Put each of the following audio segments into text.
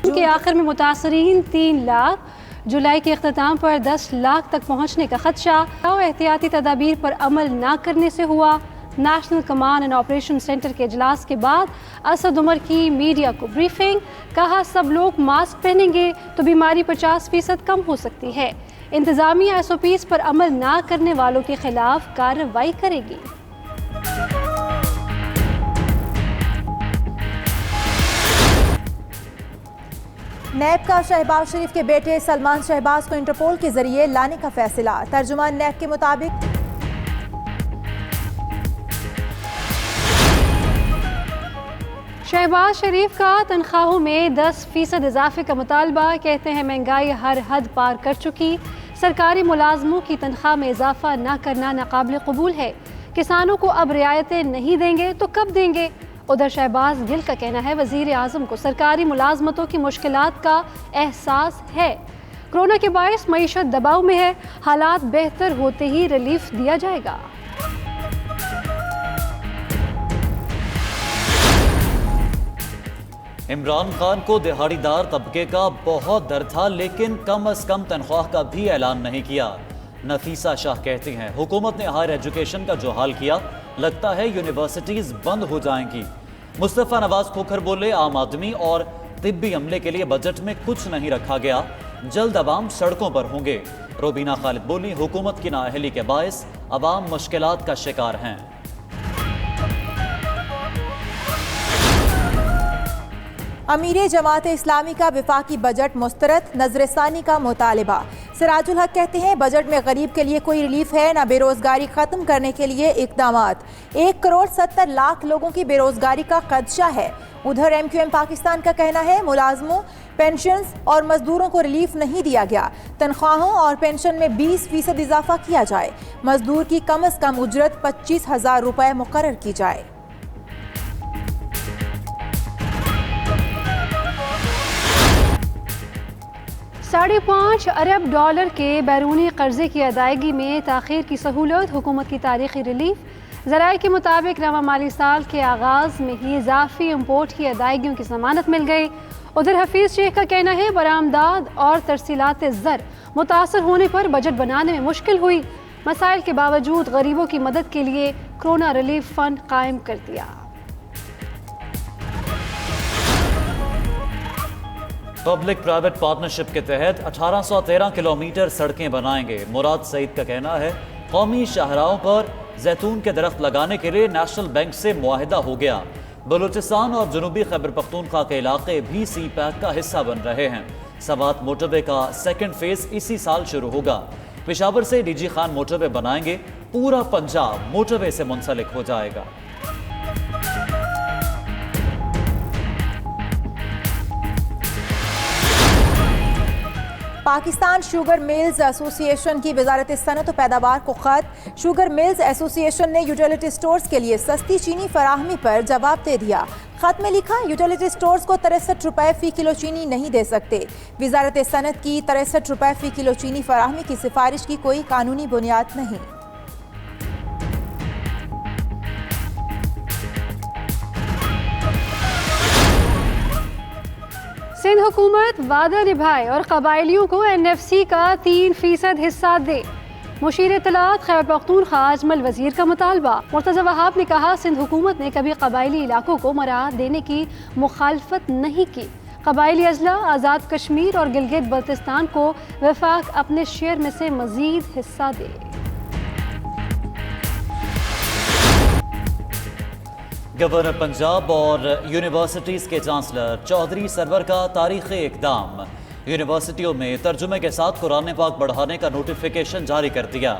جون کے آخر میں متاثرین 3 لاکھ، جولائی کے اختتام پر 10 لاکھ تک پہنچنے کا خدشہ، احتیاطی تدابیر پر عمل نہ کرنے سے ہوا۔ National command and operation centre کے اجلاس کے بعد اسد عمر کی میڈیا کو بریفنگ، کہا سب لوگ ماسک پہنیں گے تو بیماری 50% کم ہو سکتی ہے۔ انتظامیہ SOPs پر عمل نہ کرنے والوں کے خلاف کارروائی کرے گی۔ نیب کا شہباز شریف کے بیٹے سلمان شہباز کو انٹرپول کے ذریعے لانے کا فیصلہ۔ ترجمان نیب کے مطابق شہباز شریف کا تنخواہوں میں 10% اضافے کا مطالبہ، کہتے ہیں مہنگائی ہر حد پار کر چکی، سرکاری ملازموں کی تنخواہ میں اضافہ نہ کرنا ناقابل قبول ہے، کسانوں کو اب رعایتیں نہیں دیں گے تو کب دیں گے؟ ادھر شہباز گل کا کہنا ہے وزیر اعظم کو سرکاری ملازمتوں کی مشکلات کا احساس ہے، کورونا کے باعث معیشت دباؤ میں ہے، حالات بہتر ہوتے ہی ریلیف دیا جائے گا۔ عمران خان کو دہاڑی دار طبقے کا بہت ڈر تھا، لیکن کم از کم تنخواہ کا بھی اعلان نہیں کیا۔ نفیسہ شاہ کہتی ہیں حکومت نے ہائر ایجوکیشن کا جو حال کیا، لگتا ہے یونیورسٹیز بند ہو جائیں گی۔ مصطفیٰ نواز کھوکھر بولے عام آدمی اور طبی عملے کے لیے بجٹ میں کچھ نہیں رکھا گیا، جلد عوام سڑکوں پر ہوں گے۔ روبینہ خالد بولی حکومت کی نااہلی کے باعث عوام مشکلات کا شکار ہیں۔ امیر جماعت اسلامی کا وفاقی بجٹ مسترد، نظر ثانی کا مطالبہ۔ سراج الحق کہتے ہیں بجٹ میں غریب کے لیے کوئی ریلیف ہے نہ بے روزگاری ختم کرنے کے لیے اقدامات۔ 1,70,00,000 لوگوں کی بے روزگاری کا خدشہ ہے۔ ادھر MQM پاکستان کا کہنا ہے ملازموں، پینشنز اور مزدوروں کو ریلیف نہیں دیا گیا، تنخواہوں اور پینشن میں 20% اضافہ کیا جائے، مزدور کی کم از کم اجرت 25,000 روپے مقرر کی جائے۔ $5.5 ارب کے بیرونی قرضے کی ادائیگی میں تاخیر کی سہولت، حکومت کی تاریخی ریلیف۔ ذرائع کے مطابق نواں مالی سال کے آغاز میں ہی اضافی امپورٹ کی ادائیگیوں کی ضمانت مل گئی۔ ادھر حفیظ شیخ کا کہنا ہے برآمدات اور ترسیلات زر متاثر ہونے پر بجٹ بنانے میں مشکل ہوئی، مسائل کے باوجود غریبوں کی مدد کے لیے کورونا ریلیف فنڈ قائم کر دیا۔ پبلک پرائیویٹ پارٹنرشپ کے تحت 1813 کلومیٹر سڑکیں بنائیں گے۔ مراد سعید کا کہنا ہے قومی شاہراہوں پر زیتون کے درخت لگانے کے لیے نیشنل بینک سے معاہدہ ہو گیا۔ بلوچستان اور جنوبی خیبر پختونخوا کے علاقے بھی سی پیک کا حصہ بن رہے ہیں۔ سوات موٹر وے کا سیکنڈ فیز اسی سال شروع ہوگا۔ پشاور سے DG خان موٹر وے بنائیں گے، پورا پنجاب موٹر وے سے منسلک ہو جائے گا۔ پاکستان شوگر ملز ایسوسی ایشن کی وزارت صنعت و پیداوار کو خط۔ شوگر ملز ایسوسی ایشن نے یوٹیلیٹی سٹورز کے لیے سستی چینی فراہمی پر جواب دے دیا۔ خط میں لکھا یوٹیلیٹی سٹورز کو 63 روپے فی کلو چینی نہیں دے سکتے۔ وزارت صنعت کی 63 روپے فی کلو چینی فراہمی کی سفارش کی کوئی قانونی بنیاد نہیں۔ سندھ حکومت وعدہ نبھائے اور قبائلیوں کو NFC کا 3% حصہ دے، مشیر اطلاعات خیبر پختونخوا اجمل وزیر کا مطالبہ۔ مرتضی وہاب نے کہا سندھ حکومت نے کبھی قبائلی علاقوں کو مراعات دینے کی مخالفت نہیں کی، قبائلی اضلاع آزاد کشمیر اور گلگت بلتستان کو وفاق اپنے شیئر میں سے مزید حصہ دے۔ گورنر پنجاب اور یونیورسٹیز کے چانسلر چودھری سرور کا تاریخی اقدام، یونیورسٹیوں میں ترجمے کے ساتھ قرآن پاک پڑھانے کا نوٹیفیکیشن جاری کر دیا۔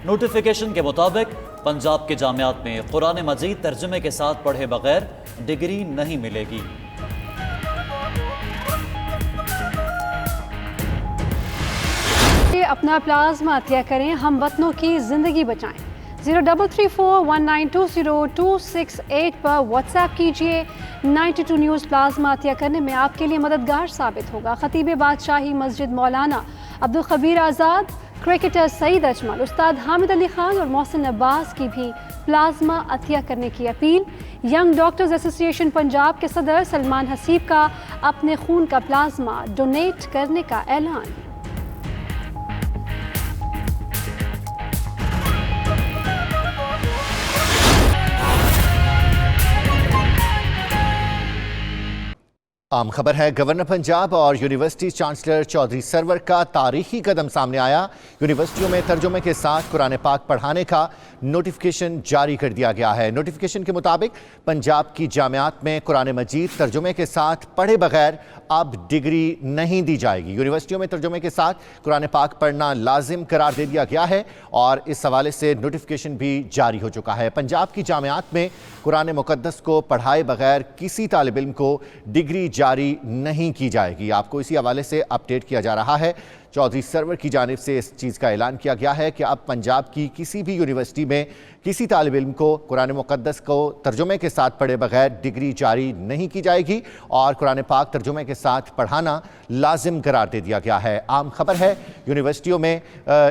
نوٹیفیکیشن کے مطابق پنجاب کے جامعات میں قرآن مجید ترجمے کے ساتھ پڑھے بغیر ڈگری نہیں ملے گی۔ اپنا پلازما عطیہ کریں، ہم وطنوں کی زندگی بچائیں۔ 0334192026 پر واٹس ایپ کیجیے۔ 92 نیوز پلازما عطیہ کرنے میں آپ کے لیے مددگار ثابت ہوگا۔ خطیب بادشاہی مسجد مولانا عبدالخبیر آزاد، کرکٹر سعید اجمل، استاد حامد علی خان اور محسن عباس کی بھی پلازما عطیہ کرنے کی اپیل۔ ینگ ڈاکٹرز ایسوسی ایشن پنجاب کے صدر سلمان حسیب کا اپنے خون کا پلازما ڈونیٹ کرنے کا اعلان۔ عام خبر ہے، گورنر پنجاب اور یونیورسٹی چانسلر چودھری سرور کا تاریخی قدم سامنے آیا۔ یونیورسٹیوں میں ترجمے کے ساتھ قرآن پاک پڑھانے کا نوٹیفیکیشن جاری کر دیا گیا ہے۔ نوٹیفیکیشن کے مطابق پنجاب کی جامعات میں قرآن مجید ترجمے کے ساتھ پڑھے بغیر اب ڈگری نہیں دی جائے گی۔ یونیورسٹیوں میں ترجمے کے ساتھ قرآن پاک پڑھنا لازم قرار دے دیا گیا ہے اور اس حوالے سے نوٹیفیکیشن بھی جاری ہو چکا ہے۔ پنجاب کی جامعات میں قرآن مقدس کو پڑھائے بغیر کسی طالب علم کو ڈگری جاری نہیں کی جائے گی۔ آپ کو اسی حوالے سے اپڈیٹ کیا جا رہا ہے۔ چودھری سرور کی جانب سے اس چیز کا اعلان کیا گیا ہے کہ اب پنجاب کی کسی بھی یونیورسٹی میں کسی طالب علم کو قرآن مقدس کو ترجمے کے ساتھ پڑھے بغیر ڈگری جاری نہیں کی جائے گی اور قرآن پاک ترجمے کے ساتھ پڑھانا لازم قرار دے دیا گیا ہے۔ عام خبر ہے، یونیورسٹیوں میں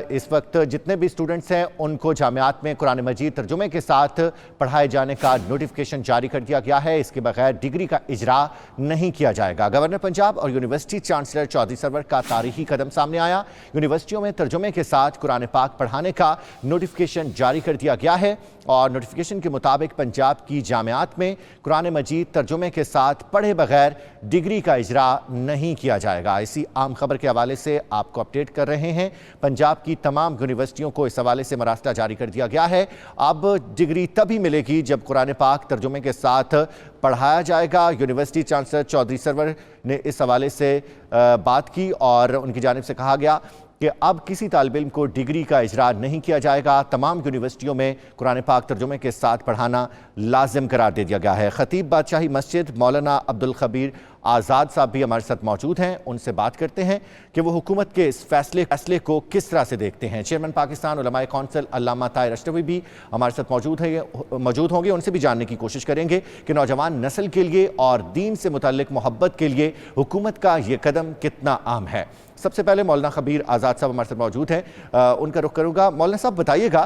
اس وقت جتنے بھی اسٹوڈنٹس ہیں ان کو جامعات میں قرآن مجید ترجمے کے ساتھ پڑھائے جانے کا نوٹیفیکیشن جاری کر دیا گیا ہے۔ اس کے بغیر ڈگری کا اجرا نہیں کیا جائے گا۔ گورنر پنجاب اور یونیورسٹی چانسلر چودھری سرور کا تاریخی قدم سامنے آیا۔ یونیورسٹیوں میں ترجمے کے ساتھ قرآن پاک پڑھانے کا نوٹیفیکیشن جاری کر دیا گیا ہے اور نوٹیفیکیشن کے مطابق پنجاب کی جامعات میں قرآن مجید ترجمے کے ساتھ پڑھے بغیر ڈگری کا اجرا نہیں کیا جائے گا۔ اسی عام خبر کے حوالے سے آپ کو اپڈیٹ کر رہے ہیں۔ پنجاب کی تمام یونیورسٹیوں کو اس حوالے سے مراسلہ جاری کر دیا گیا ہے۔ اب ڈگری تبھی ملے گی جب قرآن پاک ترجمے کے ساتھ پڑھایا جائے گا۔ یونیورسٹی چانسلر چودھری سرور نے اس حوالے سے بات کی اور ان کی جانب سے کہا گیا کہ اب کسی طالب علم کو ڈگری کا اجرا نہیں کیا جائے گا۔ تمام یونیورسٹیوں میں قرآن پاک ترجمے کے ساتھ پڑھانا لازم قرار دے دیا گیا ہے۔ خطیب بادشاہی مسجد مولانا عبدالخبیر آزاد صاحب بھی ہمارے ساتھ موجود ہیں، ان سے بات کرتے ہیں کہ وہ حکومت کے اس فیصلے کو کس طرح سے دیکھتے ہیں۔ چیئرمین پاکستان علماء کونسل علامہ طاہر اشرفی بھی ہمارے ساتھ موجود ہوں گے، ان سے بھی جاننے کی کوشش کریں گے کہ نوجوان نسل کے لیے اور دین سے متعلق محبت کے لیے حکومت کا یہ قدم کتنا عام ہے۔ سب سے پہلے مولانا خبیر آزاد صاحب ہمارے ساتھ موجود ہیں، ان کا رخ کروں گا۔ مولانا صاحب بتائیے گا،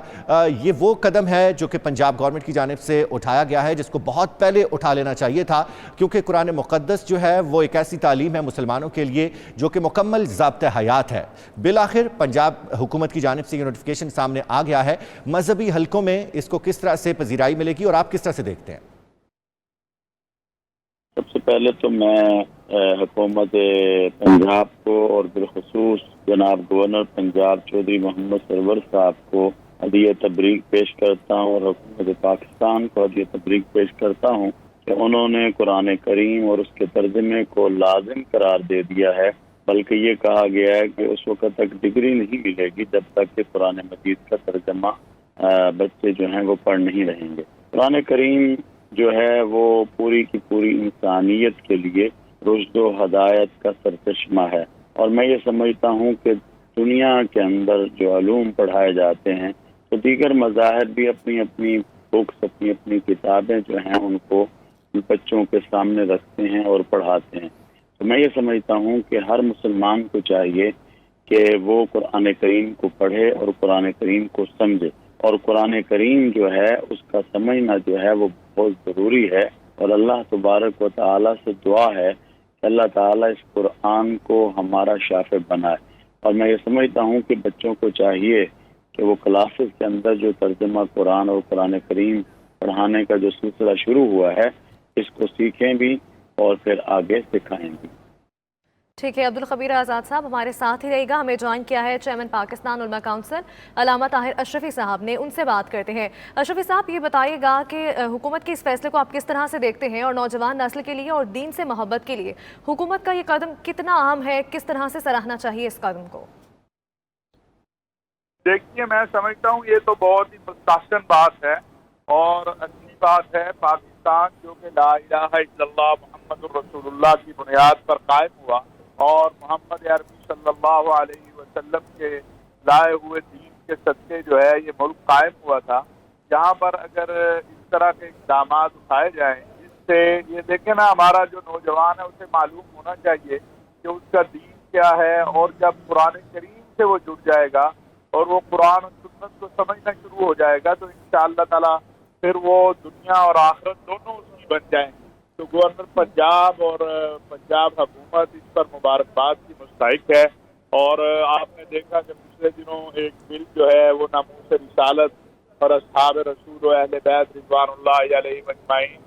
یہ وہ قدم ہے جو کہ پنجاب گورنمنٹ کی جانب سے اٹھایا گیا ہے جس کو بہت پہلے اٹھا لینا چاہیے تھا، کیونکہ قرآن مقدس جو ہے وہ ایک ایسی تعلیم ہے مسلمانوں کے لیے جو کہ مکمل ضابطۂ حیات ہے۔ بالآخر پنجاب حکومت کی جانب سے یہ نوٹیفیکیشن سامنے آ گیا ہے، مذہبی حلقوں میں اس کو کس طرح سے پذیرائی ملے گی اور آپ کس طرح سے دیکھتے ہیں؟ سب سے پہلے تو میں حکومت پنجاب کو اور بالخصوص جناب گورنر پنجاب چودھری محمد سرور صاحب کو ہدیہ تبریک پیش کرتا ہوں اور حکومت پاکستان کو ہدیہ تبریک پیش کرتا ہوں کہ انہوں نے قرآن کریم اور اس کے ترجمے کو لازم قرار دے دیا ہے، بلکہ یہ کہا گیا ہے کہ اس وقت تک ڈگری نہیں ملے گی جب تک کہ قرآن مجید کا ترجمہ بچے جو ہیں وہ پڑھ نہیں رہیں گے۔ قرآن کریم جو ہے وہ پوری کی پوری انسانیت کے لیے رشد و ہدایت کا سرچشمہ ہے، اور میں یہ سمجھتا ہوں کہ دنیا کے اندر جو علوم پڑھائے جاتے ہیں تو دیگر مذاہب بھی اپنی اپنی بکس اپنی کتابیں جو ہیں ان کو بچوں کے سامنے رکھتے ہیں اور پڑھاتے ہیں۔ تو میں یہ سمجھتا ہوں کہ ہر مسلمان کو چاہیے کہ وہ قرآن کریم کو پڑھے اور قرآن کریم کو سمجھے، اور قرآن کریم جو ہے اس کا سمجھنا جو ہے وہ بہت ضروری ہے، اور اللہ تبارک و تعالیٰ سے دعا ہے کہ اللہ تعالیٰ اس قرآن کو ہمارا شافع بنائے۔ اور میں یہ سمجھتا ہوں کہ بچوں کو چاہیے کہ وہ کلاسز کے اندر جو ترجمہ قرآن اور قرآن کریم پڑھانے کا جو سلسلہ شروع ہوا ہے اس کو سیکھیں بھی اور پھر آگے سکھائیں بھی۔ ٹھیک ہے، عبدالخبیر آزاد صاحب ہمارے ساتھ ہی رہے گا۔ ہمیں جوائن کیا ہے چیئرمین پاکستان علماء کونسل علامہ طاہر اشرفی صاحب نے، ان سے بات کرتے ہیں۔ اشرفی صاحب یہ بتائیے گا کہ حکومت کے اس فیصلے کو آپ کس طرح سے دیکھتے ہیں اور نوجوان نسل کے لیے اور دین سے محبت کے لیے حکومت کا یہ قدم کتنا اہم ہے، کس طرح سے سراہنا چاہیے اس قدم کو؟ دیکھیے، میں سمجھتا ہوں یہ تو بہت ہی مستحسن بات ہے اور اچھی بات ہے۔ پاکستان جو کہ لا الہ الا اللہ محمد الرسول اللہ کی بنیاد پر قائم ہوا اور محمد عربی صلی اللہ علیہ وسلم کے لائے ہوئے دین کے صدقے جو ہے یہ ملک قائم ہوا تھا، جہاں پر اگر اس طرح کے اقدامات اٹھائے جائیں جس سے یہ دیکھیں نا ہمارا جو نوجوان ہے اسے معلوم ہونا چاہیے کہ اس کا دین کیا ہے، اور جب قرآن کریم سے وہ جڑ جائے گا اور وہ قرآن اور سنت کو سمجھنا شروع ہو جائے گا تو انشاءاللہ تعالی پھر وہ دنیا اور آخرت دونوں اس کی بن جائیں گی۔ تو گورنر پنجاب اور پنجاب حکومت اس پر مبارکباد کی مستحق ہے۔ اور آپ نے دیکھا کہ پچھلے دنوں ایک بل جو ہے وہ ناموس رسالت اور اصحاب رسول و اہل بیت رضوان اللہ علیہ اجمعین